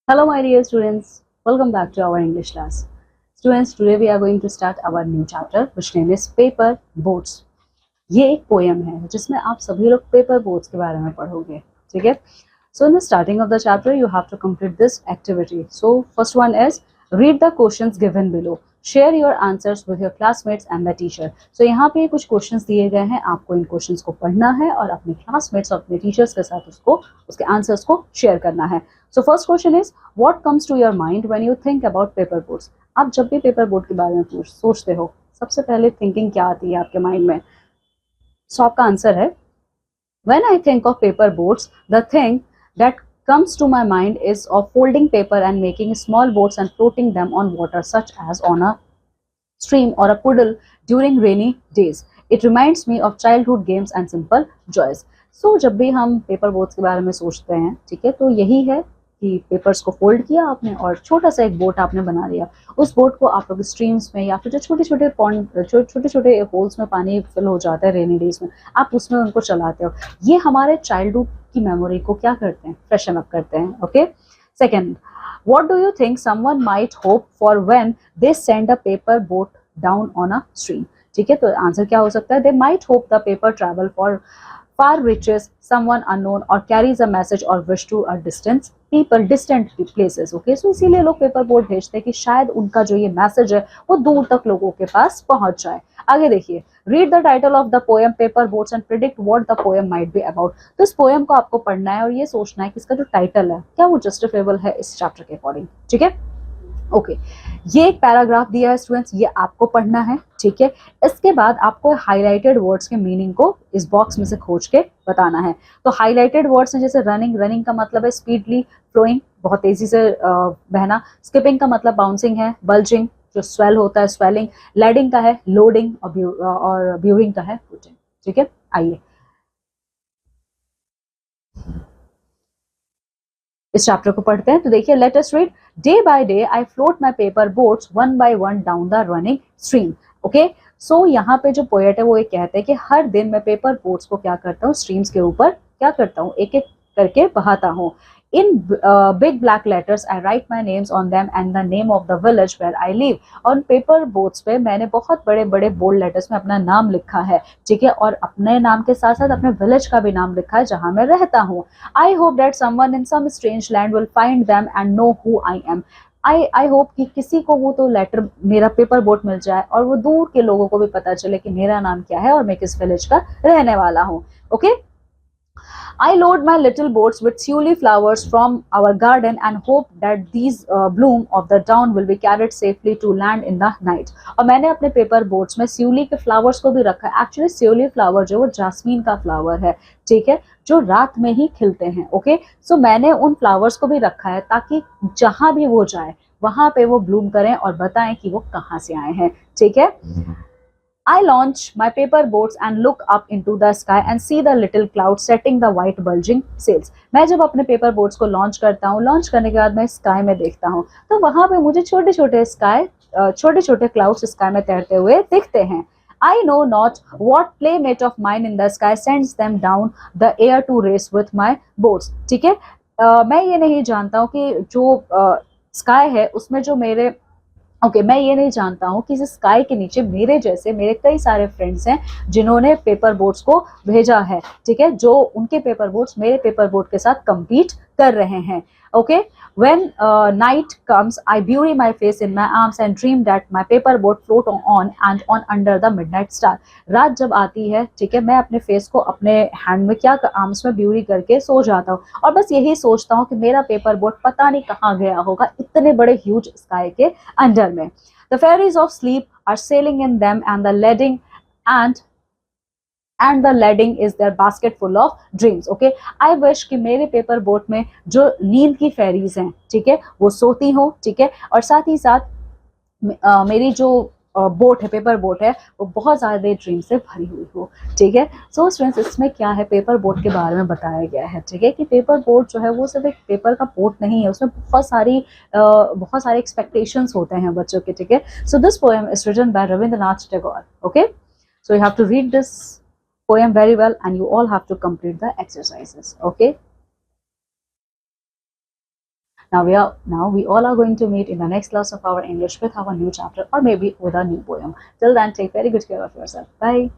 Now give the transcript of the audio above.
Hello, my dear students. Welcome back to our English class. Students, today we are going to start our new chapter, which name is Paper Boats. ये एक poem है जिसमें आप सभी लोग paper boats के बारे में पढ़ोगे, ठीक है? So in the starting of the chapter, you have to complete this activity. So first one is read the questions given below. Share your answers with your classmates and the teacher. So यहाँ पे कुछ questions दिए गए हैं, आपको इन questions को पढ़ना है और अपने क्लासमेट्स और अपने टीचर्स के साथ उसके आंसर्स को शेयर करना है. So first question is, what comes to your mind when you think about paper boats? आप जब भी पेपर बोट के बारे में सोचते हो, सबसे पहले थिंकिंग क्या आती है आपके माइंड में? So आपका आंसर है, when I think of paper boats, the thing that comes to my mind is of folding paper and making small boats and floating them on water, such as on a stream or a puddle during rainy days. It reminds me of childhood games and simple joys. So जब भी हम paper boats के बारे में सोचते हैं, ठीक है, तो यही है कि पेपर्स को फोल्ड किया आपने और छोटा सा एक बोट आपने बना लिया. उस बोट को आप लोग स्ट्रीम्स में या फिर जो छोटे छोटे पॉन्ड छोटे छोटे होल्स में पानी फिल हो जाता है रेनी डेज में, आप उसमें उनको चलाते हो. ये हमारे चाइल्डहुड की मेमोरी को क्या करते हैं? फ्रेशन अप करते हैं. Okay. Second, what do you think someone might hope for when they send a paper boat down on a stream? ठीक है, तो आंसर क्या हो सकता है? They might hope the paper travel for far reaches someone unknown or carries a message or wish to a distant places. Okay, so इसीलिए लोग paper boat भेजते हैं कि शायद उनका जो ये मैसेज है वो दूर तक लोगों के पास पहुंच जाए. आगे देखिए, read the title of the poem paper boats and predict what the poem might be about. तो इस पोएम को आपको पढ़ना है और ये सोचना है कि इसका जो टाइटल है क्या वो जस्टिफिएबल है इस चैप्टर के अकॉर्डिंग. ठीक है, ओके. ये एक पैराग्राफ दिया है स्टूडेंट्स, ये आपको पढ़ना है. ठीक है, इसके बाद आपको हाईलाइटेड वर्ड्स के मीनिंग को इस बॉक्स में से खोज के बताना है. तो हाईलाइटेड वर्ड्स हैं जैसे रनिंग, रनिंग का मतलब है स्पीडली, फ्लोइंग बहुत तेजी से बहना, स्किपिंग का मतलब बाउंसिंग है, बल्जिंग जो स्वेल होता है स्वेलिंग, लेडिंग का है लोडिंग और ब्यूरिंग का है पुटिंग. ठीक है, आइए इस चैप्टर को पढ़ते हैं. तो देखिए, let us read. Day by day I float my paper boats one by one down the running stream. Okay, so यहाँ पे जो पोएट है वो ये कहते हैं कि हर दिन मैं पेपर बोट्स को क्या करता हूँ, स्ट्रीम्स के ऊपर क्या करता हूँ, एक एक करके बहाता हूँ. In big black letters I write my names on them and the name of the village where I live. और पेपर बोट्स पे मैंने बहुत बड़े बड़े बोल्ड लेटर्स में अपना नाम लिखा है. ठीक है, और अपने नाम के साथ साथ अपने विलेज का भी नाम लिखा है जहां मैं रहता हूँ. I hope that someone in some strange land will find them and know who I am. I hope कि किसी को वो तो लेटर मेरा पेपर बोट मिल जाए और वो दूर के लोगों को भी पता चले कि मेरा नाम क्या है और मैं किस विलेज का रहने वाला हूँ. Okay. I load my little boats with sewly flowers from our garden and hope that these bloom of the dawn will be carried safely to land in the night. और मैंने अपने पेपर बोट्स में स्यूली के flowers को भी रखा है. Actually स्यूली flower जो वो जास्मीन का फ्लावर है, ठीक है, जो रात में ही खिलते हैं. ओके, सो मैंने उन फ्लावर्स को भी रखा है ताकि जहां भी वो जाए वहां पे वो ब्लूम करें और बताएं कि वो कहाँ से आए हैं. ठीक है. I launch my paper boats and look up into the sky and see the little clouds setting the white bulging sails. मैं जब अपने पेपर बोट्स को लॉन्च करता हूँ, लॉन्च करने के बाद मैं स्काई में देखता हूँ तो वहां पे मुझे छोटे छोटे क्लाउड्स स्काई में तैरते हुए दिखते हैं. I know not what playmate of mine in the sky sends them down the air to race with my boats. ठीक है, मैं ये नहीं जानता हूँ कि जो स्काई है उसमें जो मेरे मैं ये नहीं जानता हूँ कि इस स्काई के नीचे मेरे जैसे मेरे कई सारे फ्रेंड्स हैं जिन्होंने पेपर बोट्स को भेजा है. ठीक है, जो उनके पेपर बोट्स मेरे पेपर बोट के साथ compete कर रहे हैं. Okay, when night comes I bury my face in my arms and dream that my paper boat float on and on under the midnight star. रात जब आती है, ठीक है, मैं अपने फेस को अपने हैंड में क्या आर्म्स में ब्यूरी करके सो जाता हूँ और बस यही सोचता हूँ कि मेरा पेपर बोट पता नहीं कहाँ गया होगा इतने बड़े ह्यूज स्काई के अंडर में. The fairies of sleep are sailing in them and the leading and the leading is their basket full of dreams. Okay, I wish कि मेरे पेपर बोट में जो नींद की फेरीज हैं, ठीक है, वो सोती हो. ठीक है, और साथ ही साथ मेरी जो बोट है, पेपर बोट है, वो बहुत ज्यादा ड्रीम से भरी हुई हो. ठीक है, सो स्टूडेंट्स, इसमें क्या है, पेपर बोट के बारे में बताया गया है. ठीक है, कि पेपर बोट जो है वो सिर्फ एक पेपर का बोट नहीं है, उसमें बहुत सारे एक्सपेक्टेशंस होते हैं बच्चों के. ठीक है, so this poem is written by Rabindranath Tagore. Okay, so you have to read this poem very well and you all have to complete the exercises. Okay, Now we all are going to meet in the next class of our English with our new chapter or maybe with a new poem. Till then, take very good care of yourself. Bye.